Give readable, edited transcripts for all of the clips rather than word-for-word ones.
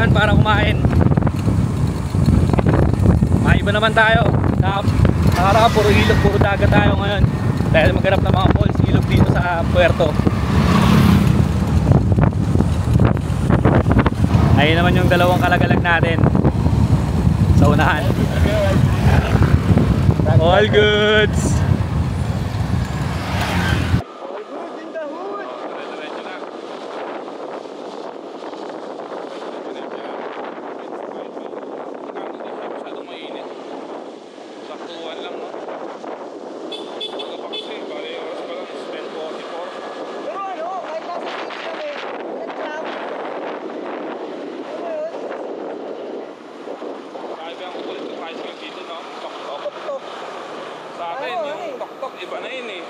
naman para kumain. Maiba naman tayo. Nakaraan puro ilog, puro dagat tayo ngayon. Dahil maghanap ng mga falls, ilog dito sa Puerto. Ayun naman yung dalawang kalagalag natin sa unahan. All goods. Iba na yun eh.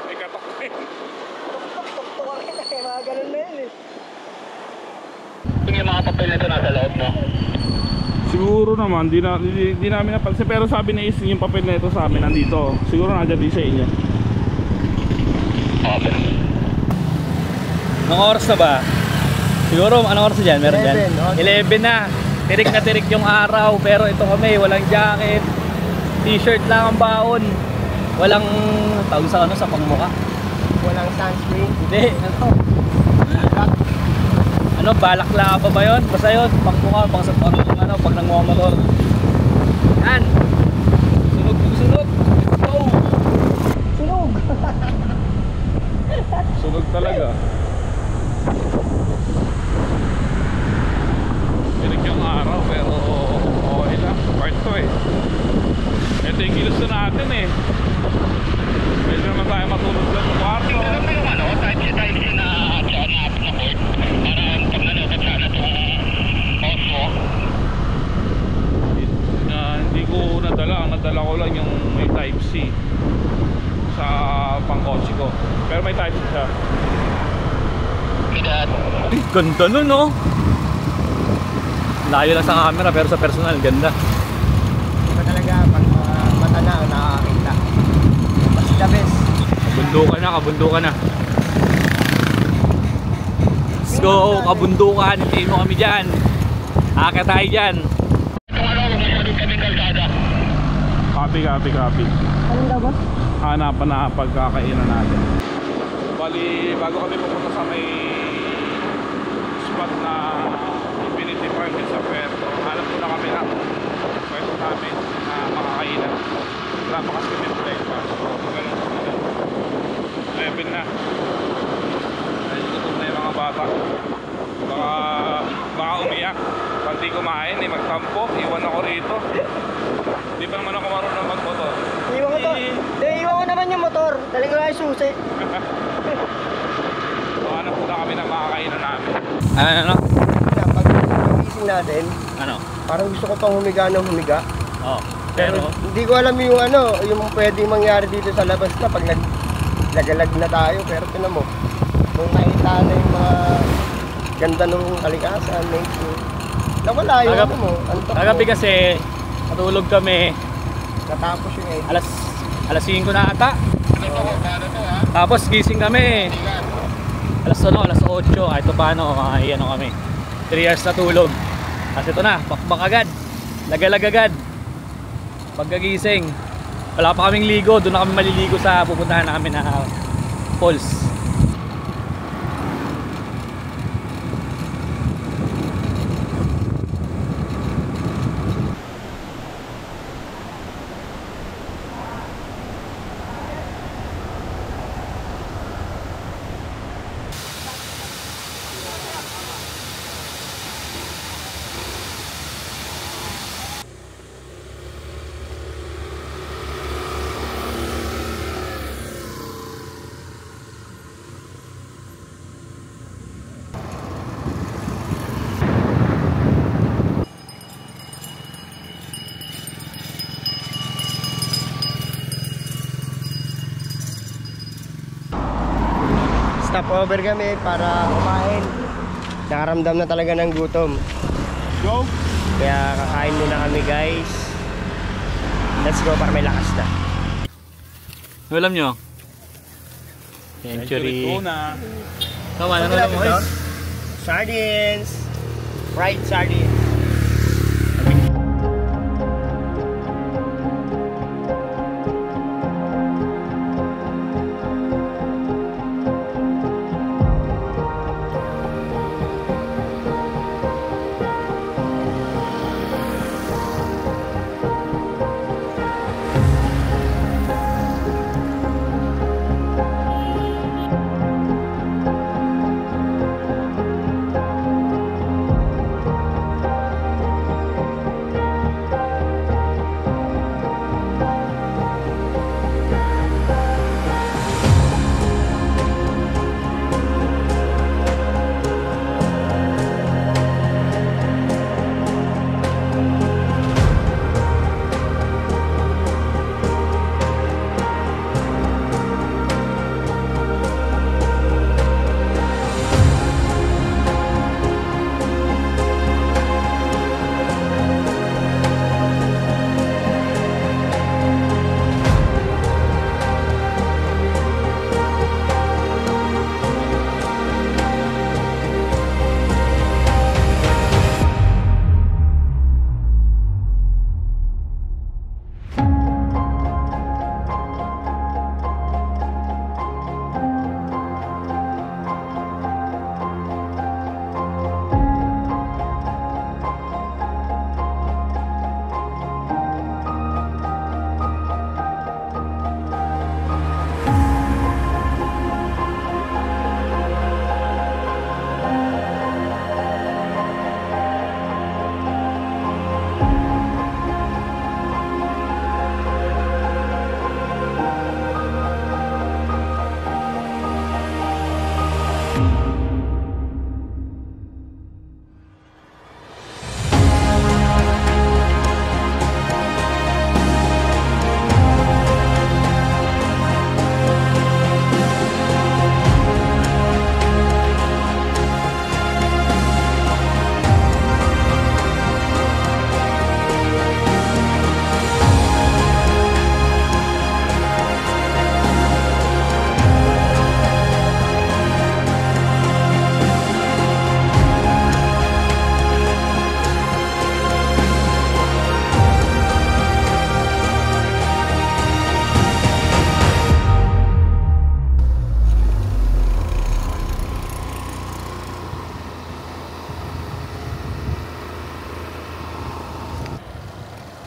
May katok na yun. Tok-tok ka rin eh. Mga ganun na yun eh. Yung mga papel na ito nasa loob mo? Siguro naman, di namin napansin. Pero sabi na Ace, yung papel na ito sa amin nandito. Siguro nandiyan din sa inyo. Okay. Anong oras na ba? Siguro, anong oras na dyan? Meron dyan? 11 na. Tirik na tirik yung araw. Pero ito kami, walang jacket. T-shirt lang ang baon. Walang tawag sa ano, sa pangmuka. Walang sunscreen. Hindi, ano, balaklava ba yun? Basta yun, pangmuka, pang sa pang ano, pag nangwamotor. Yan. Sunog. Go! Sunog! Sunog talaga. Tirik yung araw pero okay lang. Part 2 eh. Ito yung gilusto natin eh. Pwede naman tayo matulog lang sa kwarto. Alam mo yung ano, type C na dyan na cord para pag nanokat sana itong mouse mo. Hindi ko nadala. Ang nadala ko lang yung may type C sa pangkotse ko. Pero may type C siya. Kaya Ay, ganda nun, no? Layo lang sa camera pero sa personal, ganda. Iba talaga pag mata na nakakita. Mas the best. Kabundukan na. Let's go, kabundukan. Hintayin mo kami dyan. Akit tayo dyan. itong ano, masyadong kaming kalsada. Copy. Anong daw ba? Hanapan na pagkakainan natin. Bali, bago kami pupunta sa may spot na Infinity Market sa Puerto, hanap muna kami ng Puerto namin na makakainan. Wala pa kasi kami breakfast. So, ganun sa mga 11 na. Dahil gutom na yung mga bata. Baka umiyak. Pag di kumain, magtampo. Iwan ako rito. Di pa naman ako marunong magmotor. Iwan ko to. Iwan ko naman yung motor. Dali ko lang yung susi. So, hanap muna kami ng makakainan namin. Ano? Pag gising natin, Ano? parang gusto ko pang humiga ng humiga. Oh, Pero pero hindi ko alam yung ano, yung pwedeng mangyari dito sa labas na pag nagalag na tayo. Pero tinan mo, kung nakita na yung mga ganda ng kalikasan, nature, nawala yung ano mo, antok kagabi mo. kasi natulog kami Natapos yung edit. alas 5 na ata. Tapos gising kami alas 8. Ito paano, ano kami 3 hours na tulog. Kasi ito na, bakbak agad, lagalag agad. Pagkagising wala pa kaming ligo, doon na kami maliligo sa pupuntahan namin na falls. Stopover kami para kumain. Nakaramdam na talaga ng gutom. Go! Kaya kakain muna kami guys. Let's go para may lakas na. Alam nyo? Century. Tuna. Tama, ano lang mo guys? Sardines. fried sardines.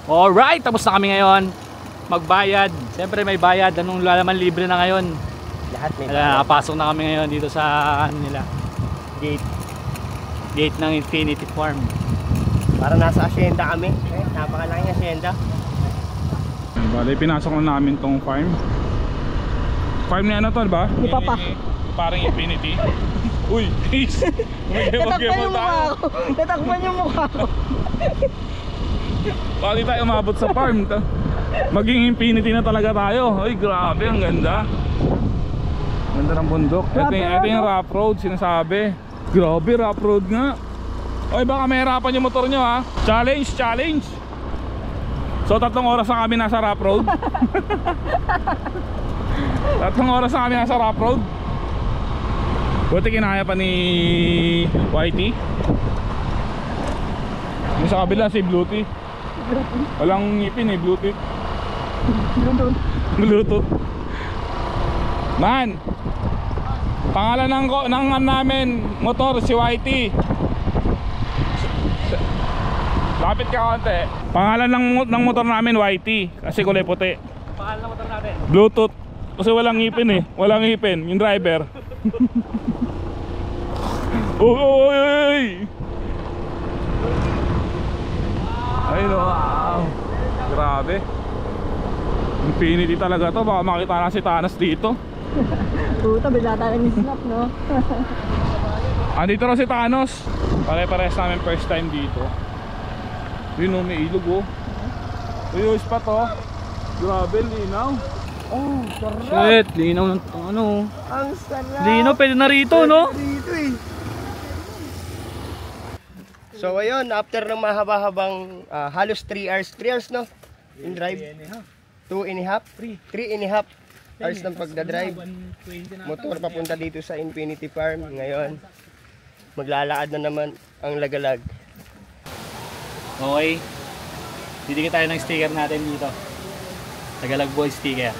Alright, tapos na kami ngayon magbayad. Siyempre may bayad, anong lalaman, libre na ngayon. Lahat may Nakapasok na kami ngayon dito sa ano nila, gate ng Infinity Farm. Para nasa asyenda kami. Napakalaking asyenda. Bale, pinasok na namin tong farm. Farm ni ano to, ba? Ni Papa. Parang Infinity. Uy, please. Tatakpan yung mukha ko. Tatakpan yung mukha ko. Bakit tayo umabot sa farm? Maging Infinity na talaga tayo. Ay, grabe, ang ganda. Ganda ng bundok. Ito yung rough road, sinasabi. Grabe, rough road nga. Oy, baka mahirapan yung motor nyo, ha. Challenge, challenge. So 3 oras na kami nasa rough road. 3 oras na kami nasa rough road. Buti kinaya pa ni Whitey. Yung sa kabila si Bluetooth. Walang ngipin eh, Bluetooth. Bluetooth. Man, pangalan ng namin motor si Whitey. Lapit ka konti. Pangalan ng motor namin Whitey kasi kulay puti. Pangalan ng motor natin? Bluetooth. Kasi walang ngipin eh. Walang ngipin yung driver. Uy! Ay no, wow. Grabe. Infinity talaga to. Baka makita na si Thanos dito. Puta, bigla tayo ni-snap, no? Andito raw si Thanos. Pare-pares namin first time dito. Yun o, may ilog oh. Uy, spot oh. Grabe, linaw. Oh, sarap. Shit, linaw ng ano. Ang sarap. Linaw, pwede na rito, no? Dito eh. So ayun, after ng mahaba-habang halos 3 hours, 3 hours no? In drive. 2.5? 3.5 hours ng pagdadrive. Motor papunta dito sa Infinity Farm ngayon. maglalakad na naman ang Lagalag. Okay. Didikit tayo ng sticker natin dito. Lagalag Boy sticker.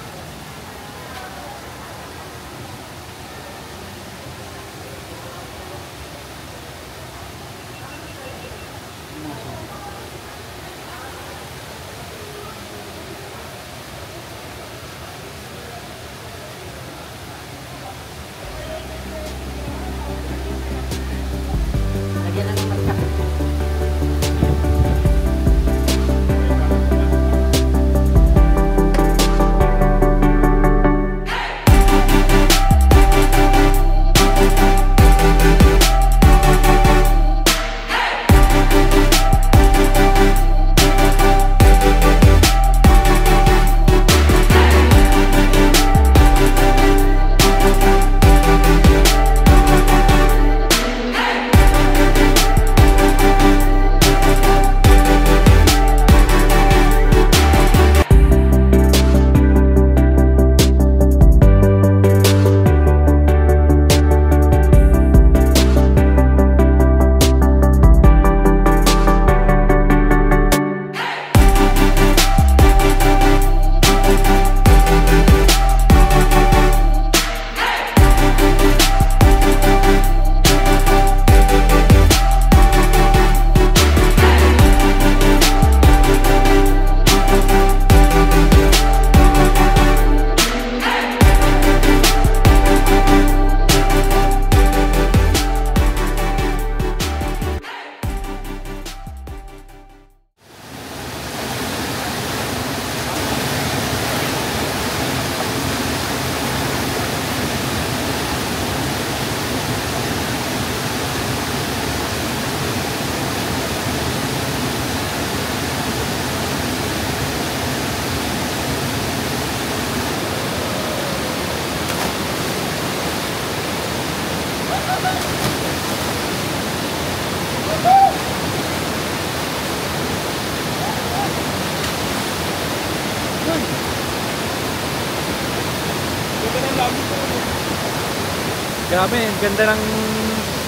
Grabe, ang ganda ng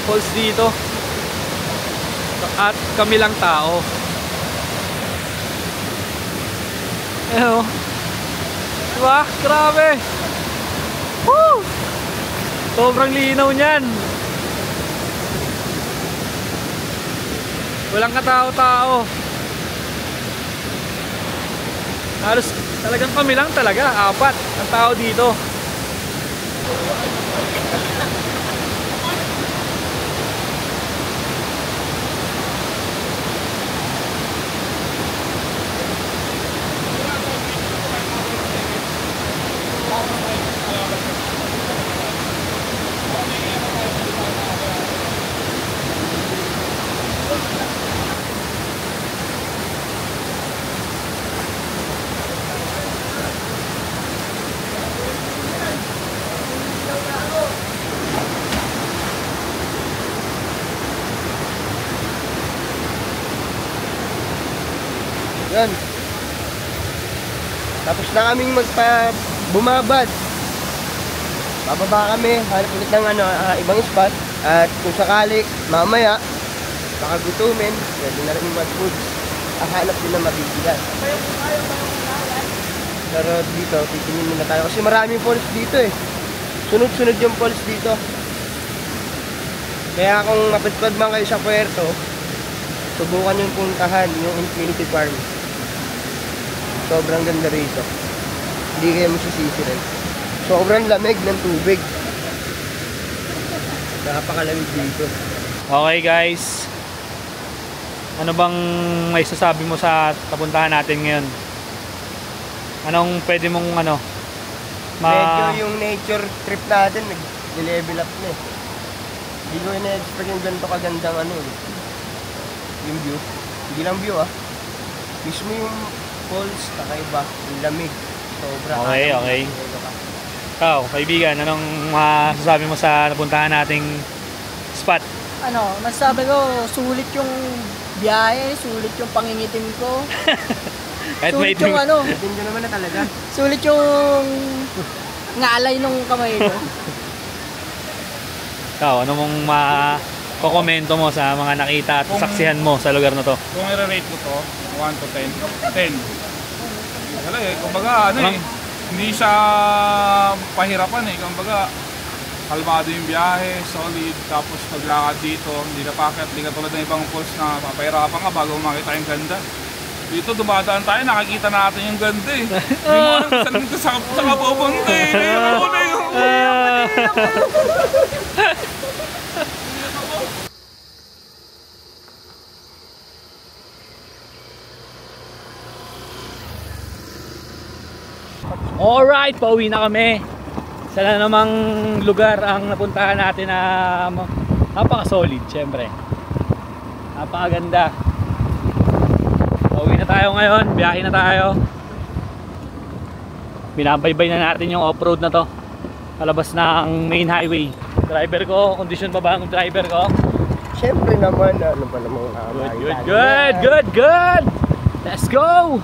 falls dito. At kami lang tao. Ano? Diba? Grabe! Woo! Sobrang linaw niyan. Walang katao-tao. Halos talagang kami lang talaga. 4 ang tao dito. Yan. Tapos na kaming bumabad. Bababa kami, hanap ulit ng ibang spot. At kung sakali, mamaya, baka gutumin, pwede na rin mag-food. Hanap din na mabibigat. Pero dito, titingin muna tayo. Kasi maraming falls dito eh. Sunod-sunod yung falls dito. Kaya kung mapitpad man kayo sa Puerto, subukan yung puntahan, yung Infinity Farm. Sobrang ganda rito. Hindi kayo masisisi rin. Sobrang lamig ng tubig. Napakalamig dito. Okay guys. Ano bang may sasabi mo sa tapuntahan natin ngayon? Anong pwede mong Medyo yung nature trip natin nag-level up na eh. Hindi ko ina-expect yung ganito kagandang yung view. Hindi lang view mismo yung falls, kakaiba, yung lamig. Sobra. Okay. Ikaw, kaibigan, anong masasabi mo sa napuntahan nating spot? Masasabi ko, sulit yung biyahe, sulit yung pangingitim ko. Kahit sulit may yung Hindi naman na talaga. sulit yung ngalay nung kamay ko. Ikaw, ano mong kokomento mo sa mga nakita at Kung- saksihan mo sa lugar na to? Kung i-rate ko to, 1 to 10, 10. Talaga eh, kumbaga ano eh, hindi siya pahirapan eh, kumbaga kalmado yung biyahe, solid, tapos paglakad dito, hindi na packet, hindi ka tulad ng ibang falls na papahirapan ka bago makita yung ganda. Dito dumadaan tayo, nakikita natin yung ganda eh. Hindi mo alam saan sa kapupunta eh. Hindi mo na yung... Alright, pauwi na kami. Sana namang lugar ang napuntahan natin na napaka-solid, syempre. Napakaganda. Pauwi na tayo ngayon, biyahe na tayo. Binabaybay na natin yung off-road na to. Palabas ng main highway. Driver ko, kondisyon pa ba ang driver ko? Siyempre naman, ano ba namang Good! Let's go!